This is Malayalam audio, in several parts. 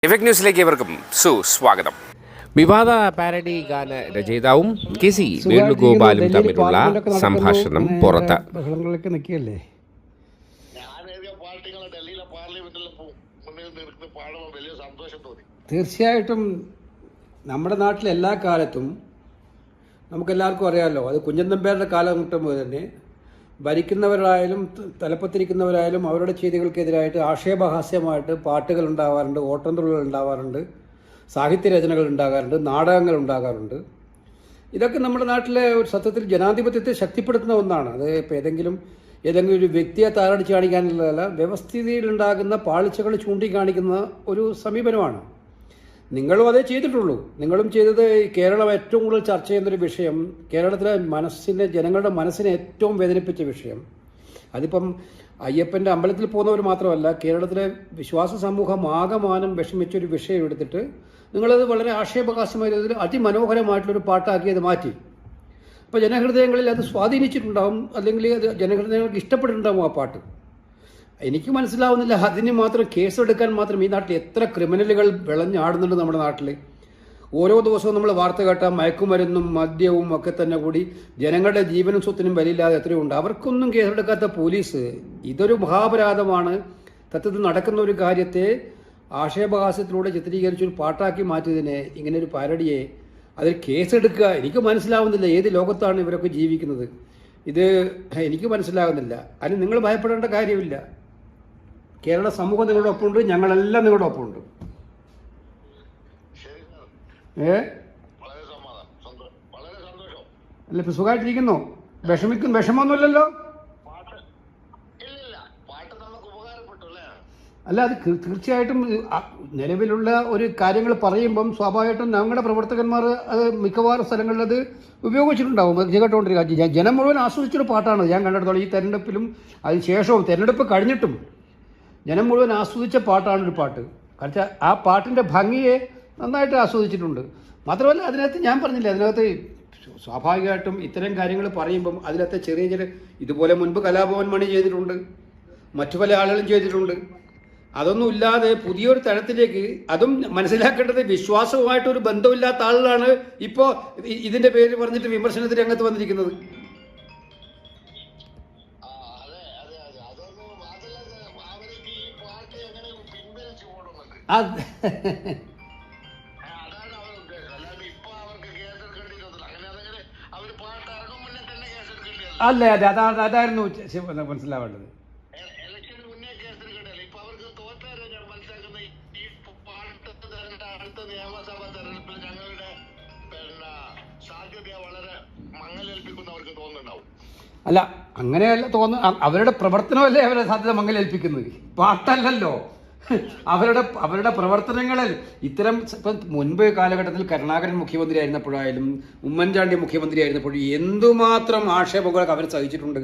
ഇഫക്ട് ന്യൂസിലേക്ക് ഇവർക്കും സുസ്വാഗതം. വിവാദ പാരഡി ഗാന രചയിതാവും KC വേണുഗോപാലും തമ്മിലുള്ള സംഭാഷണം പുറത്ത്. തീർച്ചയായിട്ടും നമ്മുടെ നാട്ടിൽ എല്ലാ കാലത്തും നമുക്കെല്ലാവർക്കും അറിയാമല്ലോ, അത് കുഞ്ഞൻ നമ്പ്യാരുടെ കാലഘട്ടം മുതൽ തന്നെ ഭരിക്കുന്നവരായാലും തലപ്പത്തിരിക്കുന്നവരായാലും അവരുടെ ചെയ്തികൾക്കെതിരായിട്ട് ആക്ഷേപഹാസ്യമായിട്ട് പാട്ടുകൾ ഉണ്ടാവാറുണ്ട്, ഓട്ടംതുള്ളൽ ഉണ്ടാവാറുണ്ട്, സാഹിത്യരചനകൾ ഉണ്ടാകാറുണ്ട്, നാടകങ്ങൾ ഉണ്ടാകാറുണ്ട്. ഇതൊക്കെ നമ്മുടെ നാട്ടിലെ ഒരു സത്യത്തിൽ ജനാധിപത്യത്തെ ശക്തിപ്പെടുത്തുന്ന ഒന്നാണ്. അത് ഇപ്പോൾ ഏതെങ്കിലും ഒരു വ്യക്തിയെ താറടിച്ച് കാണിക്കാനുള്ളതല്ല, വ്യവസ്ഥിതിയിലുണ്ടാകുന്ന പാളിച്ചകൾ ചൂണ്ടിക്കാണിക്കുന്ന ഒരു സമീപനമാണ്. നിങ്ങളും അതേ ചെയ്തിട്ടുള്ളൂ. നിങ്ങളും ചെയ്തത് കേരളം ഏറ്റവും കൂടുതൽ ചർച്ച ചെയ്യുന്നൊരു വിഷയം, കേരളത്തിലെ ജനങ്ങളുടെ മനസ്സിനെ ഏറ്റവും വേദനിപ്പിച്ച വിഷയം. അതിപ്പം അയ്യപ്പൻ്റെ അമ്പലത്തിൽ പോകുന്നവർ മാത്രമല്ല, കേരളത്തിലെ വിശ്വാസ സമൂഹം ആകമാനം വിഷമിച്ചൊരു വിഷയം എടുത്തിട്ട് നിങ്ങളത് വളരെ ആക്ഷേപഹാസ്യമായ രീതിയിൽ അതിമനോഹരമായിട്ടുള്ളൊരു പാട്ടാക്കി അത് മാറ്റി. അപ്പോൾ ജനഹൃദയങ്ങളിൽ അത് സ്വാധീനിച്ചിട്ടുണ്ടാവും, അല്ലെങ്കിൽ അത് ജനഹൃദയങ്ങൾക്ക് ഇഷ്ടപ്പെട്ടിട്ടുണ്ടാവും ആ പാട്ട്. എനിക്ക് മനസ്സിലാവുന്നില്ല, അതിന് മാത്രം കേസെടുക്കാൻ മാത്രം ഈ നാട്ടിൽ എത്ര ക്രിമിനലുകൾ വിളഞ്ഞാടുന്നുണ്ട് നമ്മുടെ നാട്ടിൽ. ഓരോ ദിവസവും നമ്മൾ വാർത്ത കേട്ടാൽ മയക്കുമരുന്നും മദ്യവും ഒക്കെ തന്നെ കൂടി ജനങ്ങളുടെ ജീവനും സ്വത്തിനും വിലയില്ലാതെ എത്രയോ ഉണ്ട്. അവർക്കൊന്നും കേസെടുക്കാത്ത പോലീസ്, ഇതൊരു മഹാപരാധമാണ്. സത്യത്തിൽ നടക്കുന്ന ഒരു കാര്യത്തെ ആക്ഷേപഹാസ്യത്തിലൂടെ ചിത്രീകരിച്ചൊരു പാട്ടാക്കി മാറ്റിയതിനെ, ഇങ്ങനെ ഒരു പാരഡിയെ അതിൽ കേസെടുക്കുക, എനിക്ക് മനസ്സിലാവുന്നില്ല. ഏത് ലോകത്താണ് ഇവരൊക്കെ ജീവിക്കുന്നത്? ഇത് എനിക്ക് മനസ്സിലാകുന്നില്ല. അതിന് നിങ്ങൾ ഭയപ്പെടേണ്ട കാര്യമില്ല. കേരള സമൂഹം നിങ്ങളുടെ ഒപ്പമുണ്ട്, ഞങ്ങളെല്ലാം നിങ്ങളുടെ ഒപ്പമുണ്ട്. അല്ല, ഇപ്പൊ സുഖമായിട്ടിരിക്കുന്നു? വിഷമമൊന്നുമില്ലല്ലോ? അല്ല, അത് തീർച്ചയായിട്ടും നിലവിലുള്ള ഒരു കാര്യങ്ങൾ പറയുമ്പം സ്വാഭാവികമായിട്ടും ഞങ്ങളുടെ പ്രവർത്തകന്മാർ അത് മിക്കവാറും സ്ഥലങ്ങളിൽ അത് ഉപയോഗിച്ചിട്ടുണ്ടാവും. കേട്ടുകൊണ്ടിരിക്കുക ജനം മുഴുവൻ ആസ്വദിച്ചൊരു പാട്ടാണ് ഞാൻ കണ്ടിടത്തോളം. ഈ തെരഞ്ഞെടുപ്പിലും അതിന് ശേഷവും തെരഞ്ഞെടുപ്പ് കഴിഞ്ഞിട്ടും ജനം മുഴുവൻ ആസ്വദിച്ച പാട്ടാണൊരു പാട്ട്. കാരണം ആ പാട്ടിൻ്റെ ഭംഗിയെ നന്നായിട്ട് ആസ്വദിച്ചിട്ടുണ്ട്. മാത്രമല്ല, അതിനകത്ത് ഞാൻ പറഞ്ഞില്ല, അതിനകത്ത് സ്വാഭാവികമായിട്ടും ഇത്തരം കാര്യങ്ങൾ പറയുമ്പം അതിനകത്ത് ചെറിയ ഇതുപോലെ മുൻപ് കലാഭവൻ മണി ചെയ്തിട്ടുണ്ട്, മറ്റു പല ആളുകളും ചെയ്തിട്ടുണ്ട്. അതൊന്നും ഇല്ലാതെ പുതിയൊരു തലത്തിലേക്ക്, അതും മനസ്സിലാക്കേണ്ടത് വിശ്വാസവുമായിട്ടൊരു ബന്ധമില്ലാത്ത ആളുകളാണ് ഇപ്പോൾ ഇതിൻ്റെ പേര് പറഞ്ഞിട്ട് വിമർശനത്തിന് രംഗത്ത് വന്നിരിക്കുന്നത്. അല്ല, അതായിരുന്നു മനസ്സിലാവേണ്ടത്. അല്ല, അങ്ങനെയല്ല തോന്നുന്നു. അവരുടെ പ്രവർത്തനമല്ലേ അവരെ സാധ്യത മങ്ങലേൽപ്പിക്കുന്നത്, പാട്ടല്ലല്ലോ. അവരുടെ പ്രവർത്തനങ്ങളിൽ ഇത്തരം ഇപ്പം മുൻപ് കാലഘട്ടത്തിൽ കരുണാകരൻ മുഖ്യമന്ത്രി ആയിരുന്നപ്പോഴായാലും ഉമ്മൻചാണ്ടി മുഖ്യമന്ത്രി ആയിരുന്നപ്പോഴും എന്തുമാത്രം ആക്ഷേപങ്ങളൊക്കെ അവർ സഹിച്ചിട്ടുണ്ട്.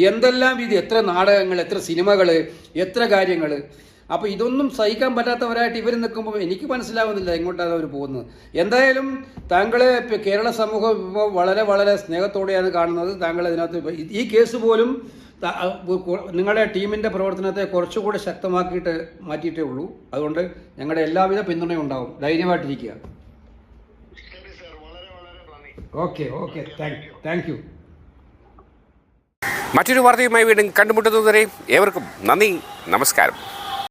എന്തെല്ലാം രീതി, എത്ര നാടകങ്ങൾ, എത്ര സിനിമകൾ, എത്ര കാര്യങ്ങൾ. അപ്പോൾ ഇതൊന്നും സഹിക്കാൻ പറ്റാത്തവരായിട്ട് ഇവർ നിൽക്കുമ്പോൾ എനിക്ക് മനസ്സിലാവുന്നില്ല എങ്ങോട്ടാണ് അവർ പോകുന്നത്. എന്തായാലും താങ്കളെ കേരള സമൂഹം വളരെ വളരെ സ്നേഹത്തോടെയാണ് കാണുന്നത്. താങ്കൾ അതിനകത്ത് ഈ കേസ് പോലും നിങ്ങളുടെ ടീമിൻ്റെ പ്രവർത്തനത്തെ കുറച്ചുകൂടി ശക്തമാക്കിയിട്ട് മാറ്റിയിട്ടേ ഉള്ളൂ. അതുകൊണ്ട് ഞങ്ങളുടെ എല്ലാവിധ പിന്തുണയും ഉണ്ടാവും. ധൈര്യമായിട്ടിരിക്കുക. Okay, thank you. മറ്റൊരു വാർത്തയുമായി വീണ്ടും കണ്ടുമുട്ടുന്നതുവരെ ഏവർക്കും നന്ദി, നമസ്കാരം.